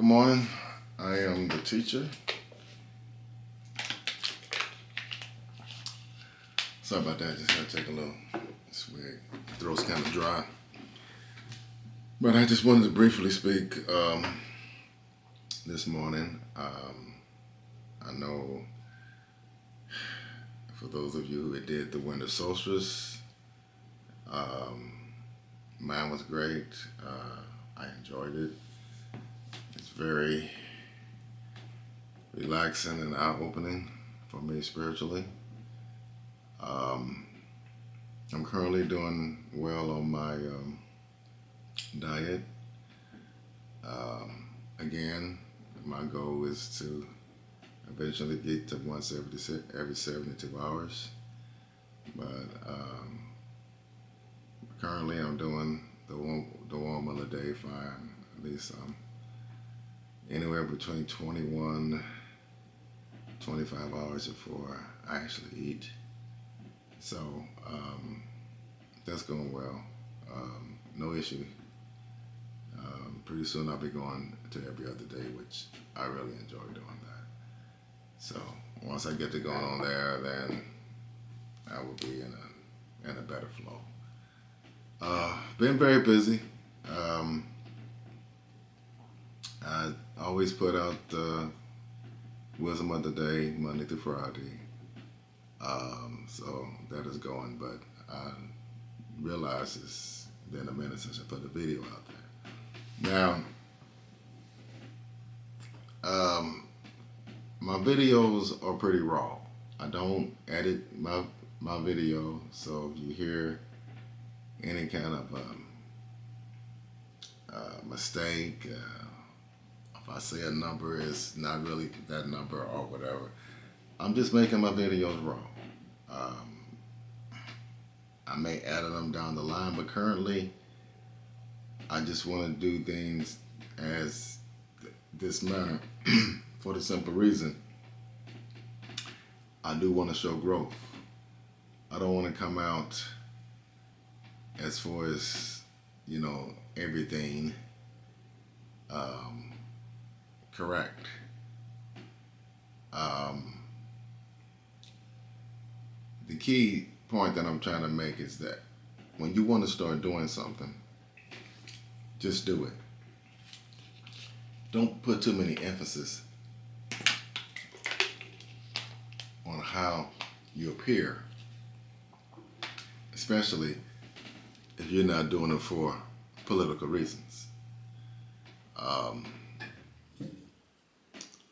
Good morning. I am the teacher. Sorry about that. Just had to take a little swig. Throat's kind of dry. But I just wanted to briefly speak this morning. I know for those of you who did the winter solstice, mine was great. I enjoyed it. It's very relaxing and eye-opening for me spiritually. I'm currently doing well on my diet. Again, my goal is to eventually get to once every 72 hours. But currently I'm doing the 1 meal a day fine. At least anywhere between 21, 25 hours before I actually eat. So that's going well. No issue. Pretty soon I'll be going to every other day, which I really enjoy doing that. So once I get to going on there, then I will be in a better flow. Been very busy. I always put out the wisdom of the day, Monday through Friday. So that is going, but I realize it's been a minute since I put a video out there. Now, my videos are pretty raw. I don't edit my video, so if you hear any kind of mistake, if I say a number is not really that number or whatever, I'm just making my videos raw. I may edit them down the line, but currently I just want to do things as this manner for the simple reason I do want to show growth. I don't want to come out as far as, everything correct. The key point that I'm trying to make is that when you want to start doing something, just do it. Don't put too many emphasis on how you appear, especially if you're not doing it for political reasons.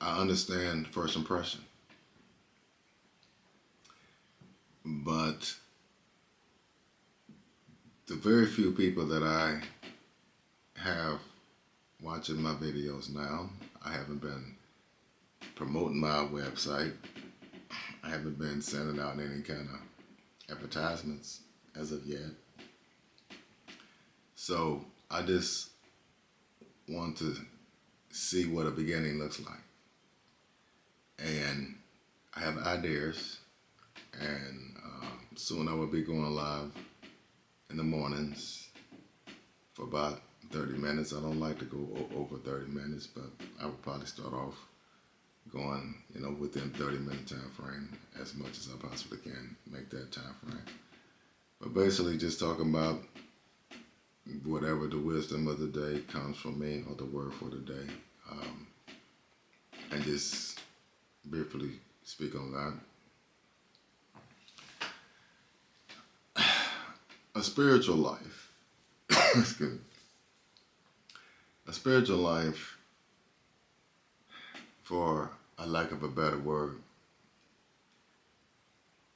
I understand first impression, but the very few people that I have watching my videos now, I haven't been promoting my website. I haven't been sending out any kind of advertisements as of yet. So I just want to see what a beginning looks like. And I have ideas, and soon I will be going live in the mornings for about 30 minutes. I don't like to go over 30 minutes, but I would probably start off going, within 30-minute time frame as much as I possibly can make that time frame. But basically just talking about whatever the wisdom of the day comes from me or the word for the day, and just briefly speak on that. A spiritual life, excuse me. A spiritual life, for a lack of a better word,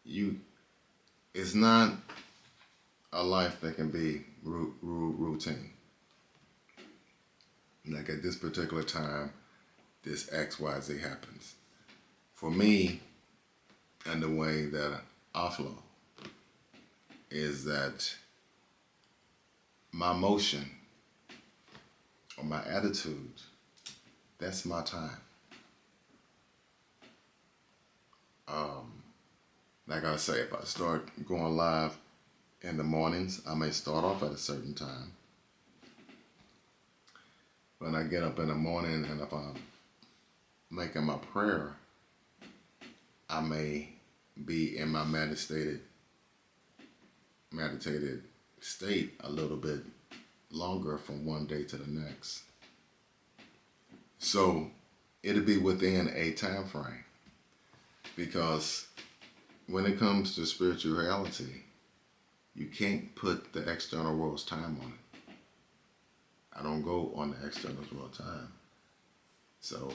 it's not a life that can be routine. Like at this particular time, this XYZ happens. For me, and the way that I flow, is that my motion or my attitude, that's my time. Like I say, if I start going live in the mornings, I may start off at a certain time. when I get up in the morning and if I'm making my prayer, I may be in my meditated state a little bit longer from one day to the next. So it'll be within a time frame, because when it comes to spirituality, you can't put the external world's time on it. I don't go on the external world time. So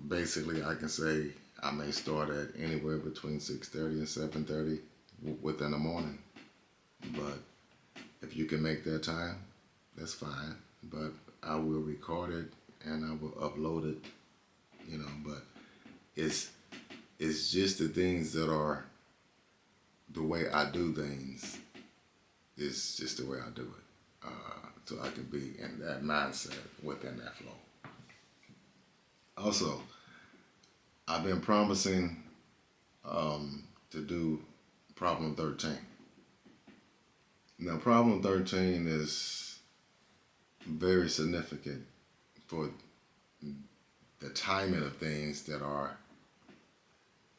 basically I can say I may start at anywhere between 6:30 and 7:30 within the morning. But if you can make that time, that's fine. But I will record it and I will upload it, but it's just the things that are the way I do things. It's just the way I do it. So I can be in that mindset within that flow. Also, I've been promising to do problem 13. Now, problem 13 is very significant for the timing of things that are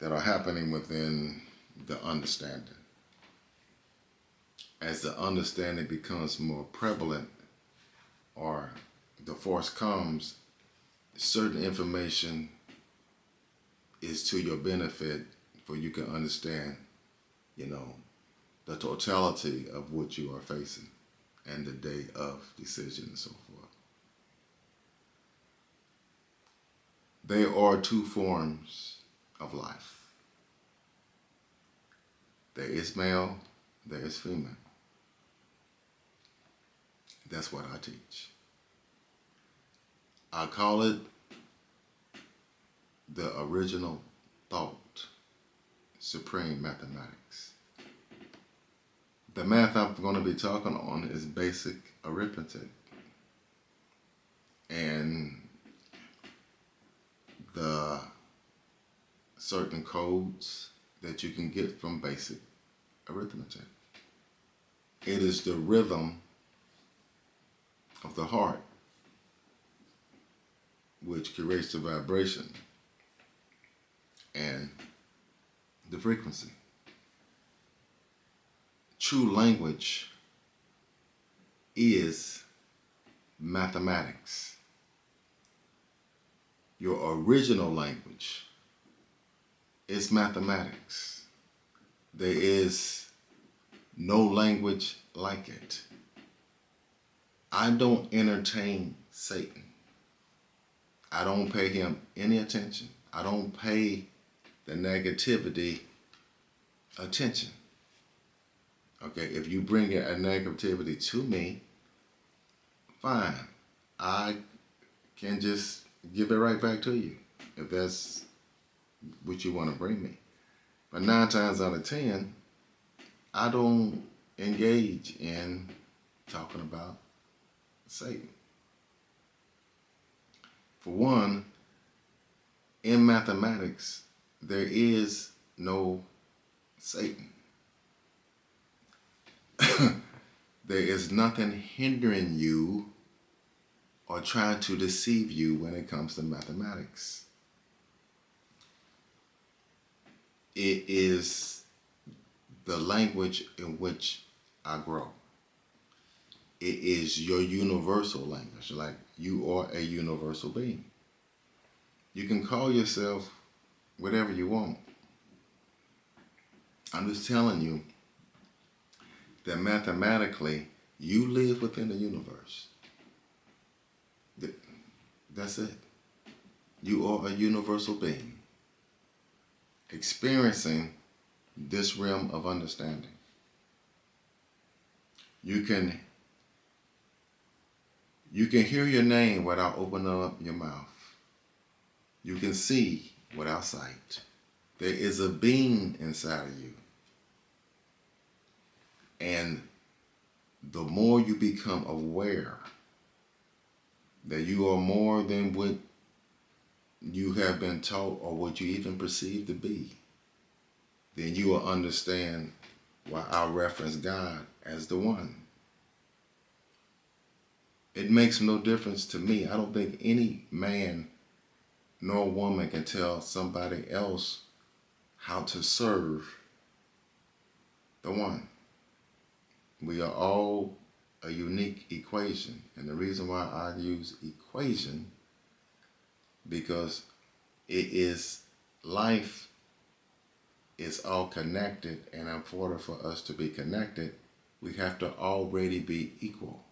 happening within the understanding. As the understanding becomes more prevalent, or the force comes, certain information is to your benefit, for you can understand, the totality of what you are facing and the day of decision and so forth. There are two forms of life. There is male, there is female. That's what I teach. I call it the original thought, supreme mathematics. The math I'm going to be talking on is basic arithmetic. And the certain codes that you can get from basic arithmetic. It is the rhythm of the heart which creates the vibration and the frequency. True language is mathematics. Your original language is mathematics. There is no language like it. I don't entertain Satan. I don't pay him any attention. I don't pay the negativity attention. Okay, if you bring a negativity to me, fine. I can just give it right back to you if that's what you want to bring me. But 9 times out of 10, I don't engage in talking about Satan. For one, in mathematics, there is no Satan. There is nothing hindering you or trying to deceive you when it comes to mathematics. It is the language in which I grow. It is your universal language, like you are a universal being. You can call yourself whatever you want. I'm just telling you that mathematically, you live within the universe. That's it. You are a universal being, experiencing this realm of understanding. You can hear your name without opening up your mouth. You can see without sight. There is a being inside of you. And the more you become aware that you are more than what you have been taught or what you even perceive to be, then you will understand why I reference God as the one. It makes no difference to me. I don't think any man nor woman can tell somebody else how to serve the one. We are all a unique equation. And the reason why I use equation, because it is life is all connected, and in order for us to be connected, we have to already be equal.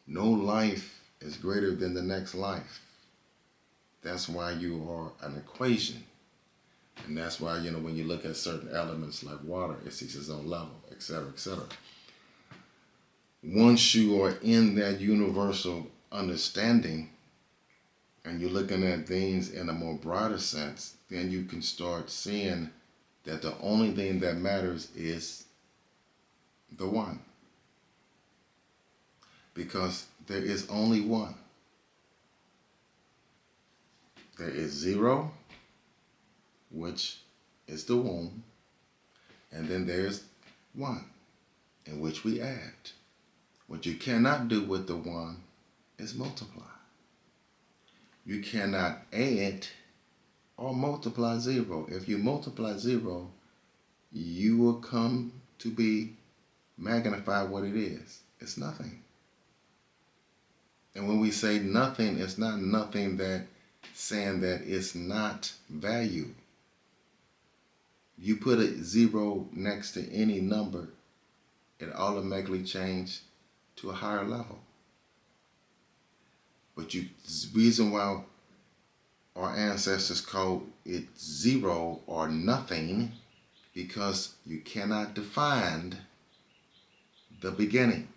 No life is greater than the next life. That's why you are an equation. And that's why, when you look at certain elements like water, it seeks its own level, etc., etc. Once you are in that universal understanding and you're looking at things in a more broader sense, then you can start seeing that the only thing that matters is the one. Because there is only one. There is zero, which is the womb, and then there's one, in which we add. What you cannot do with the one is multiply. You cannot add or multiply zero. If you multiply zero, you will come to be magnify what it is. It's nothing. And when we say nothing, it's not nothing that saying that it's not value. You put a zero next to any number, it automatically changes to a higher level. But the reason why our ancestors called it zero or nothing, because you cannot define the beginning.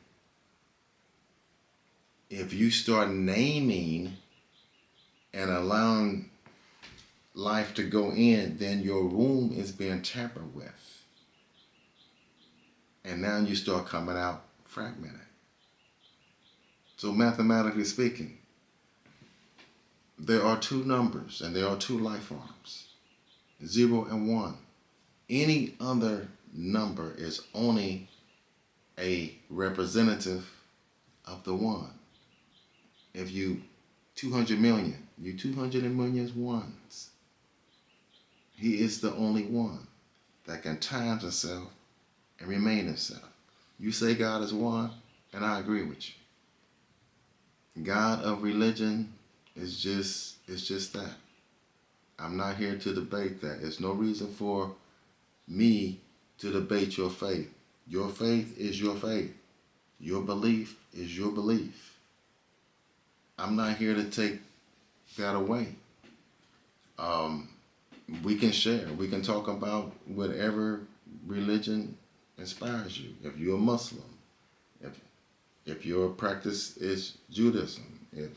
If you start naming and allowing life to go in, then your womb is being tampered with. And now you start coming out fragmented. So mathematically speaking, there are two numbers and there are two life forms, 0 and 1. Any other number is only a representative of the one. If you 200 million, you 200 million ones. He is the only one that can times himself and remain himself. You say God is one, and I agree with you. God of religion is just that. I'm not here to debate that. There's no reason for me to debate your faith. Your faith is your faith. Your belief is your belief. I'm not here to take that away. We can share. We can talk about whatever religion inspires you. If you're a Muslim, if your practice is Judaism, if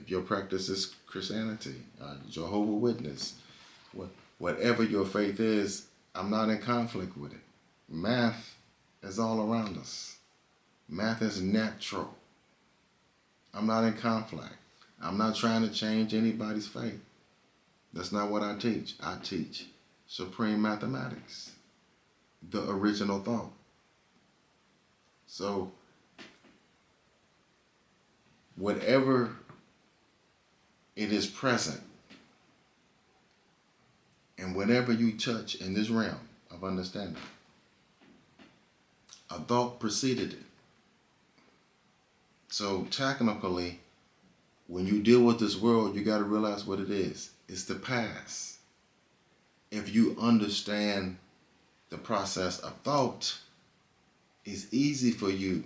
your practice is Christianity, Jehovah's Witness, whatever your faith is, I'm not in conflict with it. Math is all around us. Math is natural. I'm not in conflict. I'm not trying to change anybody's faith. That's not what I teach. I teach supreme mathematics, the original thought. So, whatever it is present, and whatever you touch in this realm of understanding, a thought preceded it. So technically, when you deal with this world, you got to realize what it is. It's the past. If you understand the process of thought, it's easy for you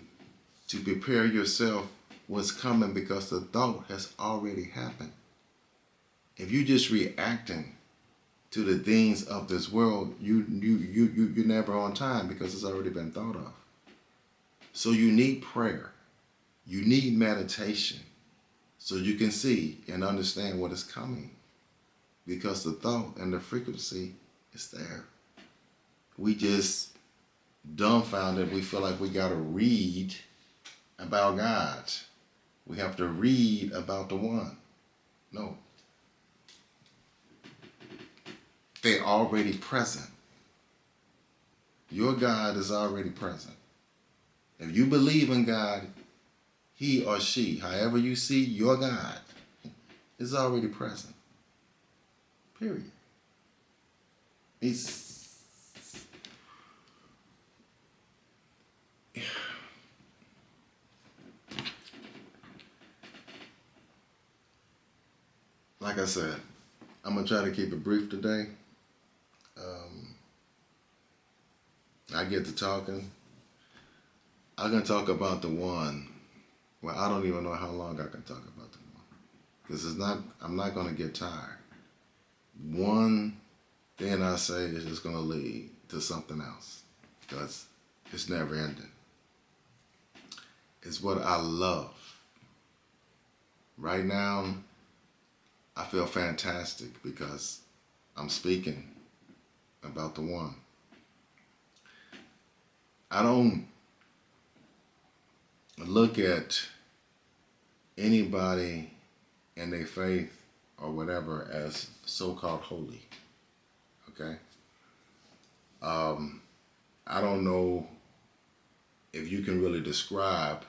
to prepare yourself what's coming because the thought has already happened. If you're just reacting to the things of this world, you're never on time because it's already been thought of. So you need prayer. You need meditation so you can see and understand what is coming, because the thought and the frequency is there. We just dumbfounded. We feel like we got to read about God. We have to read about the one. No. They're already present. Your God is already present. If you believe in God, he or she, however you see your God, is already present. Period. It's like I said, I'm gonna try to keep it brief today. Um, I get to talking. I'm gonna talk about the one. Well, I don't even know how long I can talk about the one because it's not. I'm not gonna get tired. One thing I say is just gonna lead to something else because it's never ending. It's what I love. Right now, I feel fantastic because I'm speaking about the one. I don't look at anybody and their faith or whatever as so-called holy. Okay. I don't know if you can really describe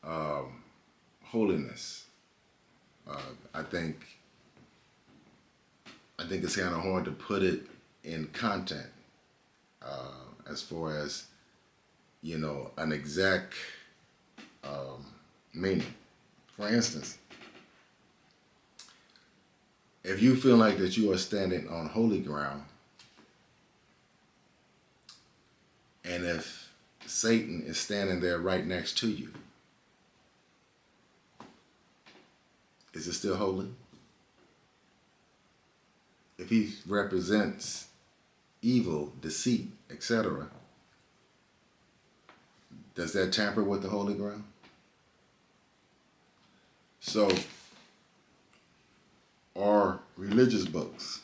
um, holiness. Uh, I think it's kind of hard to put it in content as far as an exact meaning. For instance, if you feel like that you are standing on holy ground, and if Satan is standing there right next to you, is it still holy? If he represents evil, deceit, etc., does that tamper with the holy ground? So, our religious books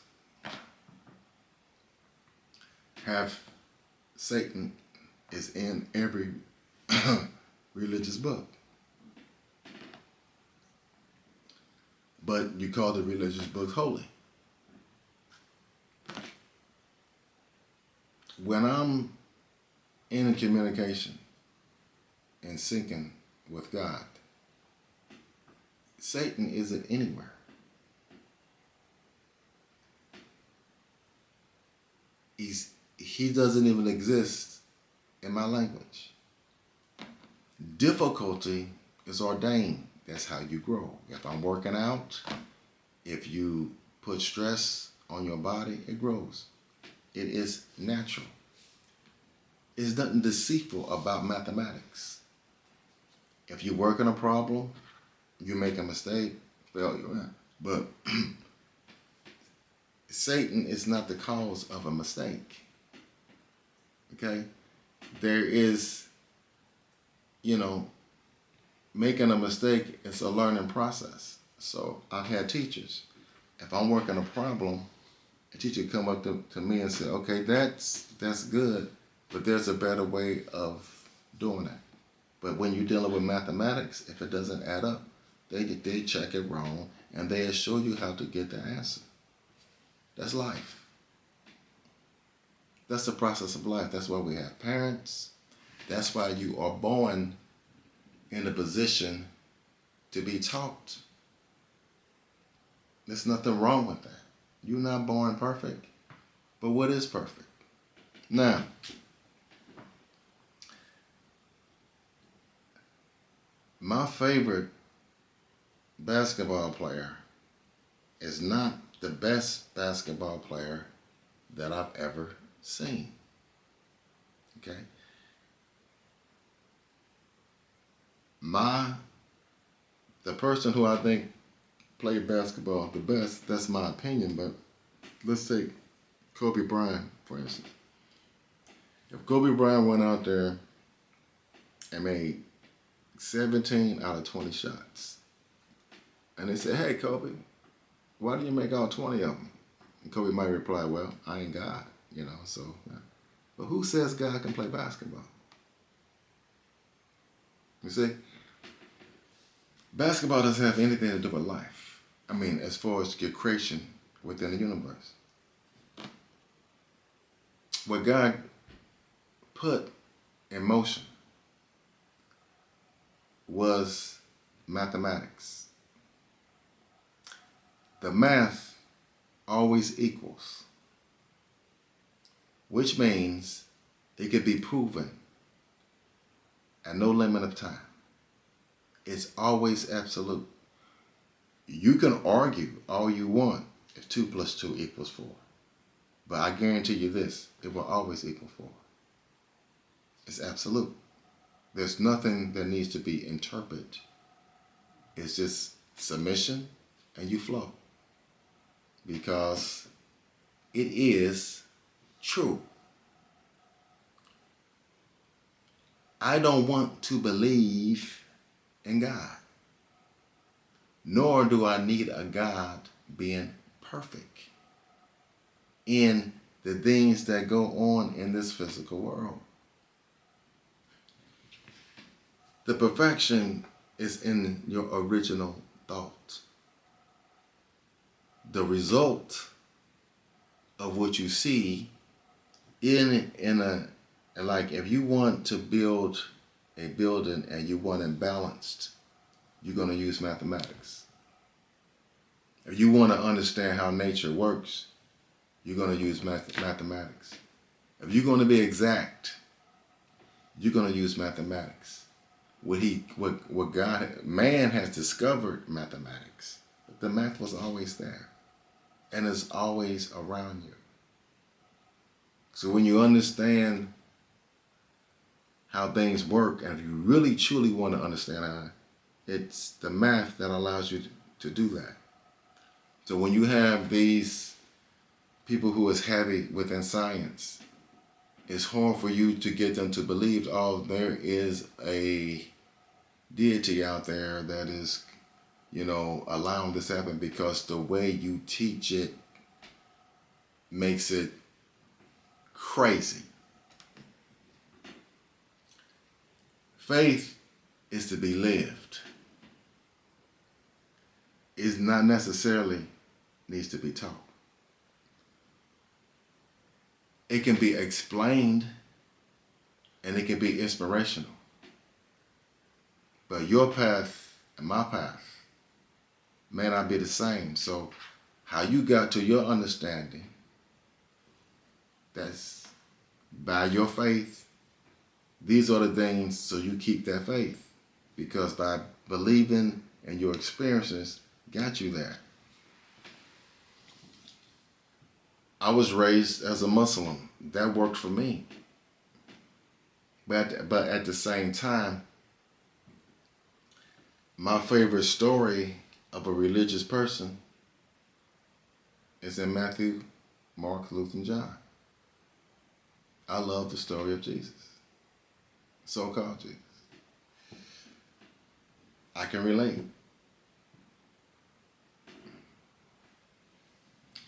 have Satan is in every religious book. But you call the religious books holy. When I'm in communication and syncing with God, Satan isn't anywhere. He doesn't even exist in my language. Difficulty is ordained. That's how you grow. If I'm working out, if you put stress on your body, it grows. It is natural. There's nothing deceitful about mathematics. If you work on a problem, you make a mistake, failure. But Satan is not the cause of a mistake. Okay? There is, making a mistake is a learning process. So I've had teachers. If I'm working a problem, a teacher come up to me and say, okay, that's good, but there's a better way of doing that. But when you're dealing with mathematics, if it doesn't add up, they check it wrong and they assure you how to get the answer. That's life. That's the process of life. That's why we have parents. That's why you are born in a position to be taught. There's nothing wrong with that. You're not born perfect, but what is perfect? Now, my favorite basketball player is not the best basketball player that I've ever seen. Okay? The person who I think played basketball the best, that's my opinion, but let's take Kobe Bryant, for instance. If Kobe Bryant went out there and made 17 out of 20 shots, and they said, hey, Kobe, why do you make all 20 of them? And Kobe might reply, well, I ain't God, so. But who says God can play basketball? You see? Basketball doesn't have anything to do with life. I mean, as far as your creation within the universe. What God put in motion was mathematics. The math always equals, which means it could be proven at no limit of time. It's always absolute. You can argue all you want if 2 plus 2 equals 4. But I guarantee you this, it will always equal 4. It's absolute. There's nothing that needs to be interpreted. It's just submission and you flow. Because it is true. I don't want to believe in God. Nor do I need a God being perfect in the things that go on in this physical world. The perfection is in your original thought. The result of what you see like if you want to build a building and you want it balanced, you're going to use mathematics. If you want to understand how nature works, you're going to use mathematics. If you're going to be exact, you're going to use mathematics. Man has discovered mathematics. But the math was always there and is always around you. So when you understand how things work, and if you really truly want to understand how, it's the math that allows you to do that. So when you have these people who is heavy within science, it's hard for you to get them to believe, oh, there is a deity out there that is, allowing this to happen, because the way you teach it makes it crazy. Faith is to be lived. It not necessarily needs to be taught. It can be explained and it can be inspirational. But your path and my path may not be the same. So how you got to your understanding, that's by your faith. These are the things so you keep that faith. Because by believing in your experiences got you there. I was raised as a Muslim. That worked for me. But at the same time, my favorite story of a religious person is in Matthew, Mark, Luke, and John. I love the story of Jesus, so-called Jesus. I can relate.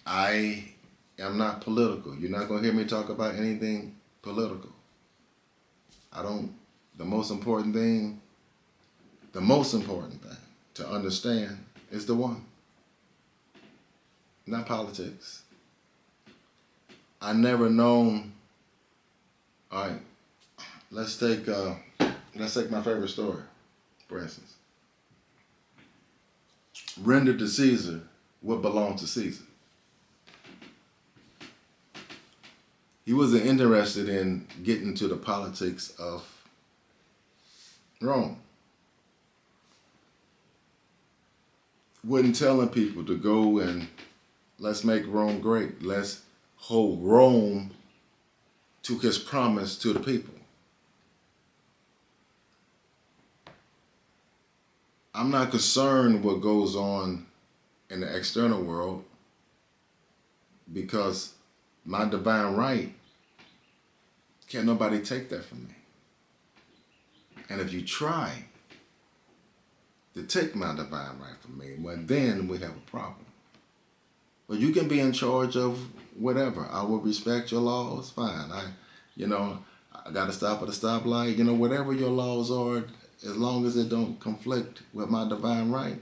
I am not political. You're not going to hear me talk about anything political. The most important thing to understand is the one, not politics. I never known, all right, let's take my favorite story, for instance. Render to Caesar what belongs to Caesar. He wasn't interested in getting to the politics of Rome. Wasn't telling people to go and let's make Rome great. Let's hold Rome to his promise to the people. I'm not concerned what goes on in the external world, because my divine right, can't nobody take that from me. And if you try to take my divine right from me, well, then we have a problem. But you can be in charge of whatever. I will respect your laws, fine. I got to stop at a stoplight. Whatever your laws are, as long as it don't conflict with my divine right,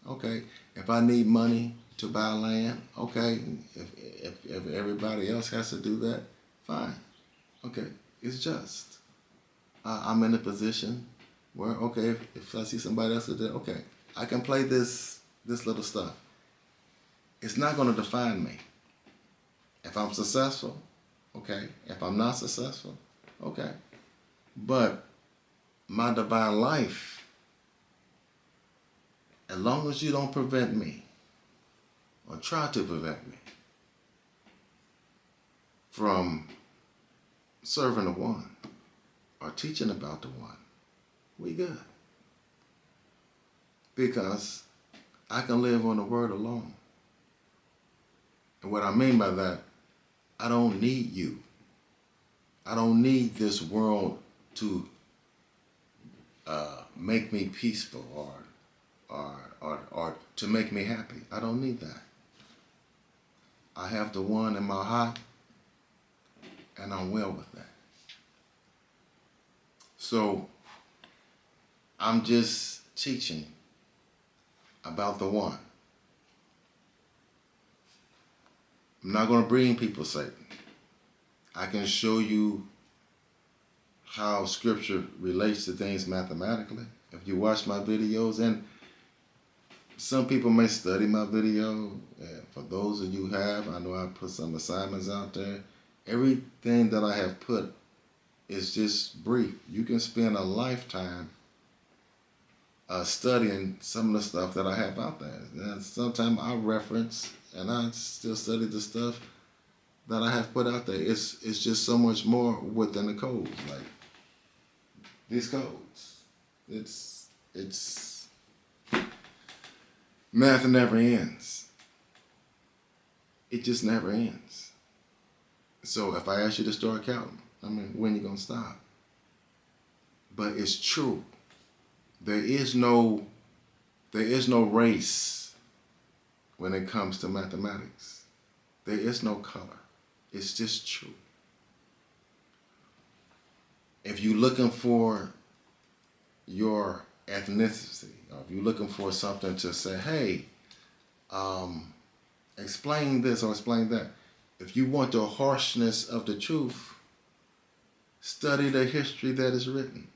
okay. If I need money to buy land, okay. If everybody else has to do that, fine. Okay, it's just. I'm in a position Well, okay, if I see somebody else that okay, I can play this little stuff. It's not going to define me. If I'm successful, okay. If I'm not successful, okay. But my divine life, as long as you don't prevent me or try to prevent me from serving the one or teaching about the one, we good. Because I can live on the word alone. And what I mean by that, I don't need you. I don't need this world to make me peaceful or to make me happy. I don't need that. I have the one in my heart, and I'm well with that. So I'm just teaching about the one. I'm not going to bring people Satan. I can show you how scripture relates to things mathematically. If you watch my videos, and some people may study my video, and for those of you who have, I know I put some assignments out there. Everything that I have put is just brief. You can spend a lifetime studying some of the stuff that I have out there. And sometimes I reference and I still study the stuff that I have put out there. It's just so much more within the codes. Like these codes. It's math never ends. It just never ends. So if I ask you to start counting, I mean, when you gonna stop? But it's true. There is no race when it comes to mathematics. There is no color. It's just true. If you're looking for your ethnicity, or if you're looking for something to say, hey, explain this or explain that. If you want the harshness of the truth, study the history that is written.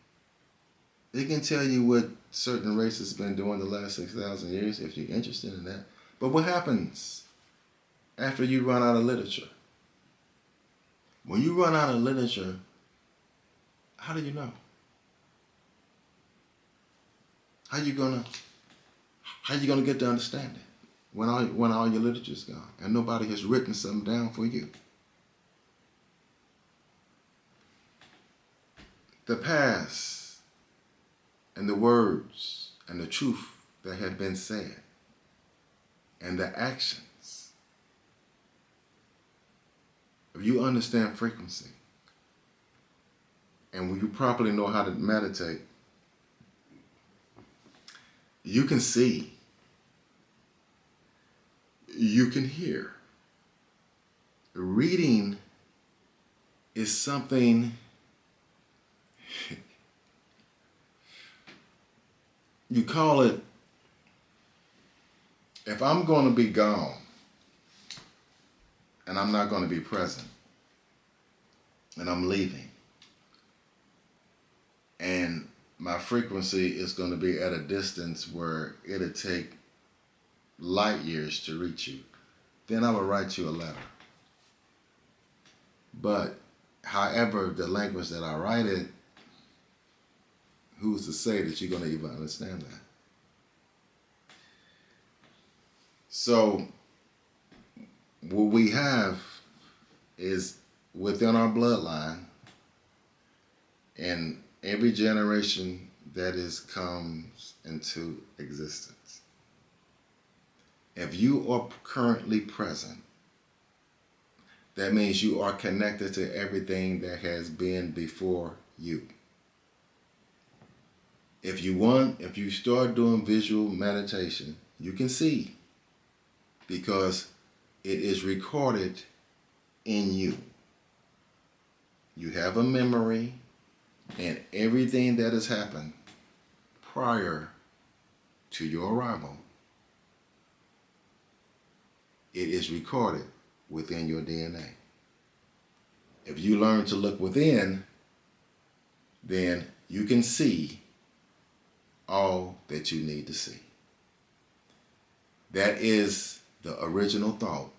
It can tell you what certain races have been doing the last 6,000 years if you're interested in that. But what happens after you run out of literature? When you run out of literature, how do you know? How you gonna get the understanding when all your literature's gone and nobody has written something down for you? The past and the words and the truth that have been said and the actions. If you understand frequency and when you properly know how to meditate, you can see, you can hear. Reading is something you call it, if I'm going to be gone and I'm not going to be present and I'm leaving and my frequency is going to be at a distance where it'll take light years to reach you, then I will write you a letter. But however the language that I write it, who's to say that you're going to even understand that? So what we have is within our bloodline, and every generation that comes into existence. If you are currently present, that means you are connected to everything that has been before you. If you start doing visual meditation, you can see because it is recorded in you. You have a memory and everything that has happened prior to your arrival, it is recorded within your DNA. If you learn to look within, then you can see all that you need to see. That is the original thought.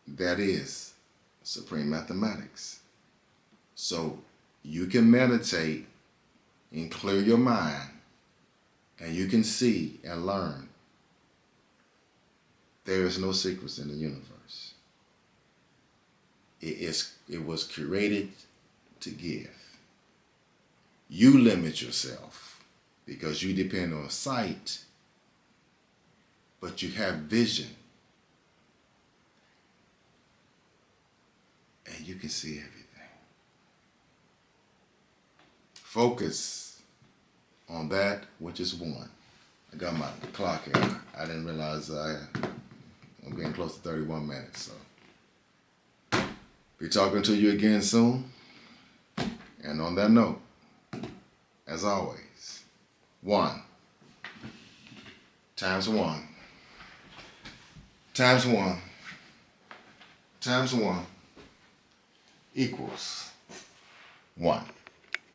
That is supreme mathematics. So you can meditate and clear your mind, and you can see and learn. There is no secrets in the universe. It was created to give. You limit yourself because you depend on sight, but you have vision. And you can see everything. Focus on that which is one. I got my clock here. I didn't realize I'm getting close to 31 minutes. So be talking to you again soon. And on that note, as always, 1 times 1 times 1 times 1 equals 1.